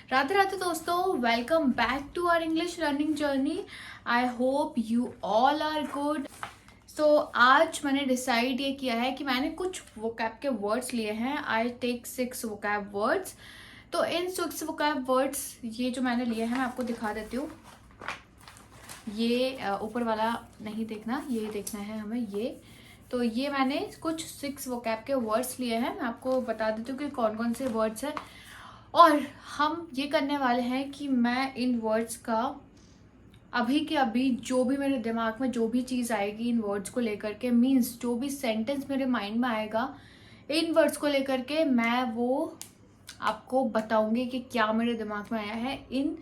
राधे राधे दोस्तों, welcome back to our English learning journey. I hope you all are good. So आज मैंने decide ये किया है कि मैंने कुछ वोकैब के वर्ड्स लिए हैं। I take 6 vocab words. तो इन 6 वोकैब वर्ड्स ये जो मैंने लिए हैं मैं आपको दिखा देती हूँ। ये ऊपर वाला नहीं देखना, ये देखना है हमें। तो ये मैंने कुछ 6 वोकैब के वर्ड्स लिए हैं। मैं आपको बता देती हूँ कि कौन कौन से वर्ड्स हैं। और हम ये करने वाले हैं कि मैं इन वर्ड्स का अभी के अभी जो भी मेरे दिमाग में जो भी चीज़ आएगी इन वर्ड्स को लेकर के, मीन्स जो भी सेंटेंस मेरे माइंड में आएगा इन वर्ड्स को लेकर के, मैं वो आपको बताऊंगी कि क्या मेरे दिमाग में आया है इन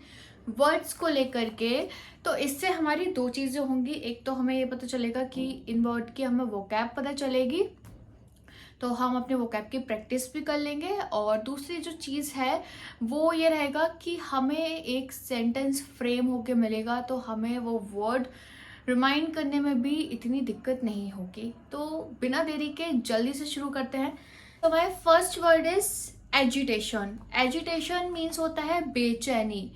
वर्ड्स को लेकर के। तो इससे हमारी दो चीज़ें होंगी। एक तो हमें ये पता चलेगा कि इन वर्ड की हमें वोकैब पता चलेगी, तो हम अपने वोकैब की प्रैक्टिस भी कर लेंगे। और दूसरी जो चीज़ है वो ये रहेगा कि हमें एक सेंटेंस फ्रेम होके मिलेगा, तो हमें वो वर्ड रिमाइंड करने में भी इतनी दिक्कत नहीं होगी। तो बिना देरी के जल्दी से शुरू करते हैं। तो my first word is agitation. Agitation means होता है बेचैनी।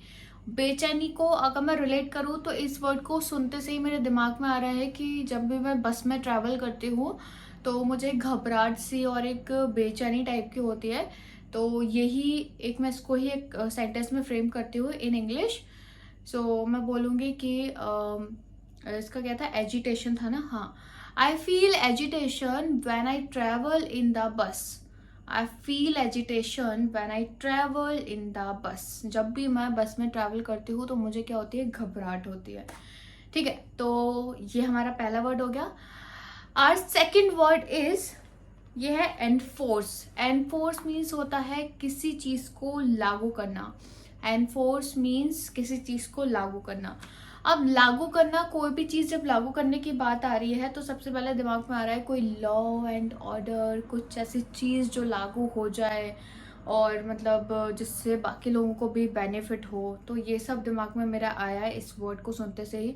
बेचैनी को अगर मैं रिलेट करूँ तो इस वर्ड को सुनते से ही मेरे दिमाग में आ रहा है कि जब भी मैं बस में ट्रैवल करती हूँ तो मुझे घबराहट सी और एक बेचैनी टाइप की होती है। तो यही एक, मैं इसको ही एक सेंटेंस में फ्रेम करती हूँ इन इंग्लिश। सो मैं बोलूँगी कि इसका क्या था, एजिटेशन था ना। हाँ, I feel agitation when I travel in the bus. I feel agitation when I travel in the bus. जब भी मैं बस में ट्रैवल करती हूँ तो मुझे क्या होती है, घबराहट होती है। ठीक है, तो ये हमारा पहला वर्ड हो गया। आर सेकेंड वर्ड इज, ये है एनफोर्स। एनफोर्स मीन्स होता है किसी चीज को लागू करना। एनफोर्स मीन्स किसी चीज को लागू करना। अब लागू करना, कोई भी चीज जब लागू करने की बात आ रही है तो सबसे पहले दिमाग में आ रहा है कोई लॉ एंड ऑर्डर, कुछ ऐसी चीज जो लागू हो जाए और मतलब जिससे बाकी लोगों को भी बेनिफिट हो। तो ये सब दिमाग में मेरा आया है इस वर्ड को सुनते से ही।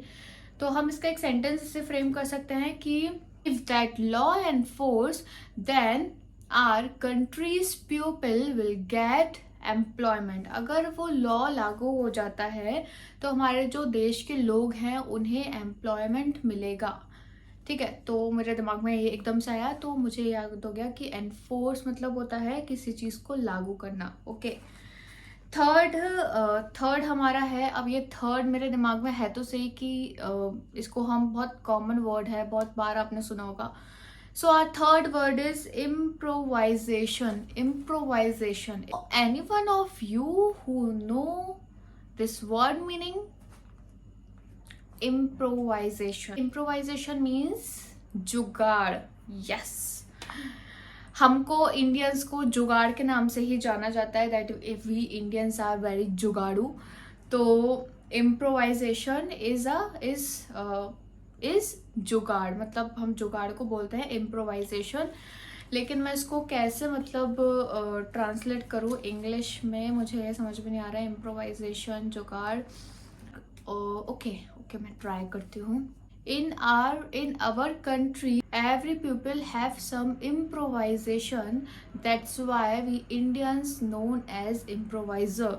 तो हम इसका एक सेंटेंस इससे फ्रेम कर सकते हैं कि if that law enforce then our countries people will get employment. अगर वो लॉ लागू हो जाता है तो हमारे जो देश के लोग हैं उन्हें एम्प्लॉयमेंट मिलेगा। ठीक है, तो मेरे दिमाग में ये एकदम से आया तो मुझे याद हो गया कि एनफोर्स मतलब होता है किसी चीज को लागू करना। ओके, थर्ड हमारा है। अब ये थर्ड मेरे दिमाग में है तो सही कि इसको हम, बहुत कॉमन वर्ड है, बहुत बार आपने सुना होगा। So our third word is improvisation. Improvisation, any one of you who know this word meaning? Improvisation, improvisation means jugaad. Yes, हमको इंडियंस को जुगाड़ के नाम से ही जाना जाता है, that if we Indians are very jugaadu. तो इम्प्रोवाइजेशन इज जुगाड़, मतलब हम जुगाड़ को बोलते हैं इम्प्रोवाइजेशन। लेकिन मैं इसको कैसे मतलब ट्रांसलेट करूँ इंग्लिश में, मुझे ये समझ में नहीं आ रहा है। इम्प्रोवाइजेशन, जुगाड़। ओके, मैं ट्राई करती हूँ। In our country, every people have some improvisation. That's why we Indians known as improviser.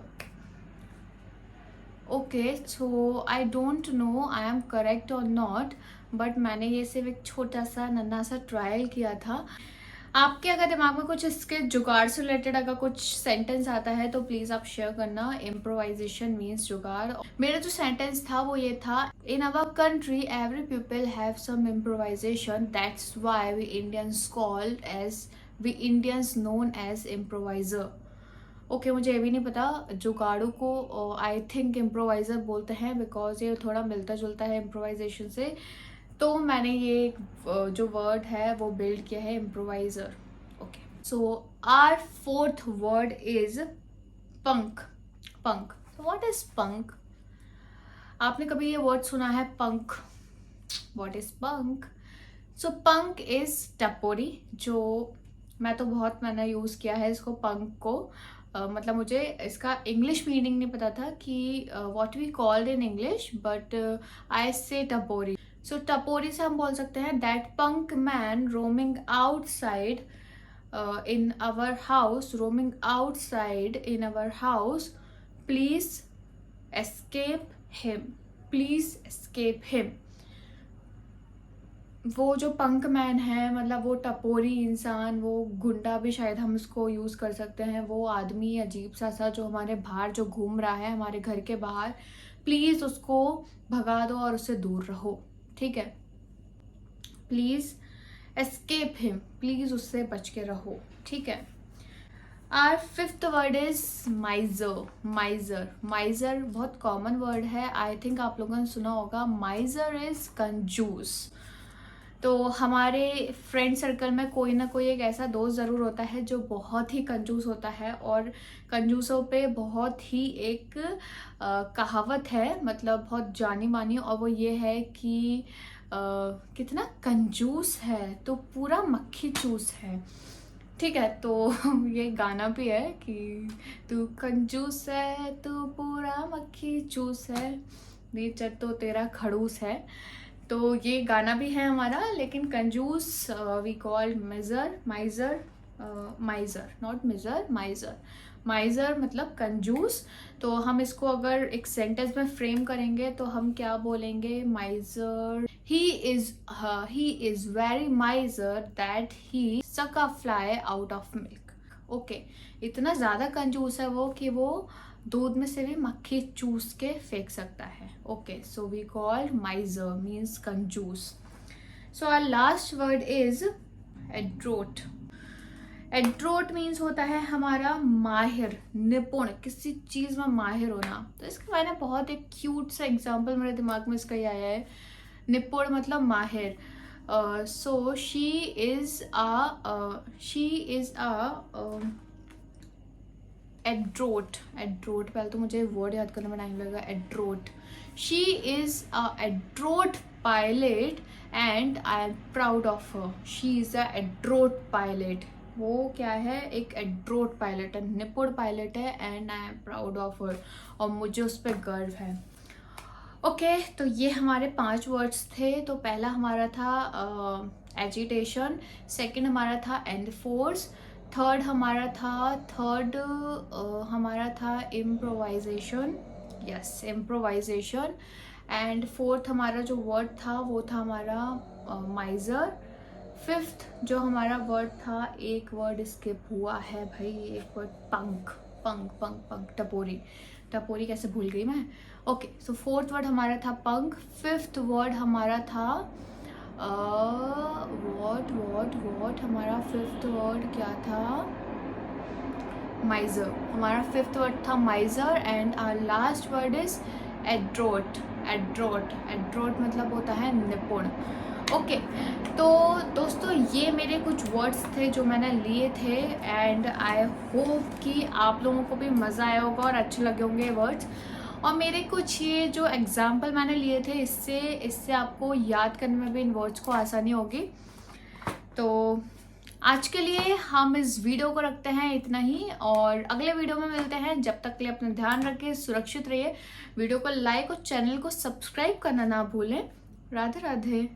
Okay, so I don't know I am correct or not, but मैंने ये सिर्फ एक छोटा सा नन्हा सा ट्रायल किया था। आपके अगर दिमाग में कुछ इसके जुगाड़ से रिलेटेड अगर कुछ सेंटेंस आता है तो प्लीज आप शेयर करना। इम्प्रोवाइजेशन मीन्स जुगाड़। मेरा जो सेंटेंस था वो ये था, in our country every people have some improvisation, that's why we Indians called as, we Indians known as improviser. Okay, मुझे ये भी नहीं पता जुगाड़ू को आई थिंक इम्प्रोवाइजर बोलते हैं, बिकॉज ये थोड़ा मिलता जुलता है इम्प्रोवाइजेशन से। तो मैंने ये जो वर्ड है वो बिल्ड किया है, improviser. Okay, so our fourth word is पंख। पंख, व्हाट इज पंख? आपने कभी ये वर्ड सुना है, पंख? व्हाट इज पंख? सो पंख इज टपोरी, जो मैं तो बहुत मैंने यूज किया है इसको, पंख को। मतलब मुझे इसका इंग्लिश मीनिंग नहीं पता था कि what we called in English, but I say टपोरी। सो टपोरी से हम बोल सकते हैं that punk man roaming outside in our house, roaming outside in our house please escape him, please escape him. वो जो पंक मैन है, मतलब वो टपोरी इंसान, वो गुंडा भी शायद हम उसको यूज़ कर सकते हैं, वो आदमी अजीब सा जो हमारे बाहर जो घूम रहा है हमारे घर के बाहर, प्लीज़ उसको भगा दो और उससे दूर रहो, ठीक है। प्लीज़ एस्केप हिम, प्लीज़ उससे बच के रहो, ठीक है। Our fifth word is miser. Miser, miser बहुत कॉमन वर्ड है, आई थिंक आप लोगों ने सुना होगा। माइजर इज कंजूस। तो हमारे फ्रेंड सर्कल में कोई ना कोई एक ऐसा दोस्त ज़रूर होता है जो बहुत ही कंजूस होता है, और कंजूसों पे बहुत ही एक कहावत है, मतलब बहुत जानी मानी, और वो ये है कि कितना कंजूस है तो पूरा मक्खी चूस है, ठीक है। तो ये गाना भी है कि तू कंजूस है तू पूरा मक्खी चूस है, नेचर तो तेरा खड़ूस है। तो ये गाना भी है हमारा, लेकिन कंजूस we call major, miser, miser not major, miser. Miser मतलब कंजूस। तो हम इसको अगर एक सेंटेंस में फ्रेम करेंगे तो हम क्या बोलेंगे? Miser, he is very miser that he suck a fly out of milk. Okay, इतना ज्यादा कंजूस है वो कि वो दूध में से भी मक्खी चूस के फेंक सकता है। Okay, so we call miser means कंजूस। So our last word is adroit. Adroit means होता है हमारा माहिर, निपुण, किसी चीज में माहिर होना। तो इसके बारे में बहुत एक क्यूट सा एग्जाम्पल मेरे दिमाग में इसका ही आया है। निपुण मतलब माहिर। So she is a एड्रोट। एड्रोट, पहले तो मुझे वर्ड याद करने में टाइम लगेगा। Adroit, she is a adroit pilot and I am proud of her. She is a adroit pilot. वो क्या है? एक एड्रोट पायलट है, निपुण पायलट है, and I am proud of हर, और मुझे उस पर गर्व है। ओके, तो ये हमारे 5 वर्ड्स थे। तो पहला हमारा था एजिटेशन, सेकंड हमारा था एनफोर्स, थर्ड हमारा था improvisation, yes improvisation, and fourth हमारा जो वर्ड था वो था हमारा माइजर। फिफ्थ जो हमारा वर्ड था, एक वर्ड स्किप हुआ है भाई, एक वर्ड पंख, पंख पंख पंख, टपोरी। टपोरी कैसे भूल गई मैं। ओके, सो फोर्थ वर्ड हमारा था पंख। फिफ्थ वर्ड हमारा था वॉट हमारा फिफ्थ वर्ड क्या था? माइजर। हमारा फिफ्थ वर्ड था miser, and our last word is adroit. Adroit, adroit मतलब होता है निपुण। ओके, तो दोस्तों ये मेरे कुछ वर्ड्स थे जो मैंने लिए थे, एंड आई होप कि आप लोगों को भी मज़ा आया होगा और अच्छे लगे होंगे वर्ड्स। और मेरे कुछ ये जो एग्जाम्पल मैंने लिए थे, इससे आपको याद करने में भी इन वर्ड्स को आसानी होगी। तो आज के लिए हम इस वीडियो को रखते हैं इतना ही, और अगले वीडियो में मिलते हैं। जब तक के लिए अपना ध्यान रखें, सुरक्षित रहिए, वीडियो को लाइक और चैनल को सब्सक्राइब करना ना भूलें। राधे राधे।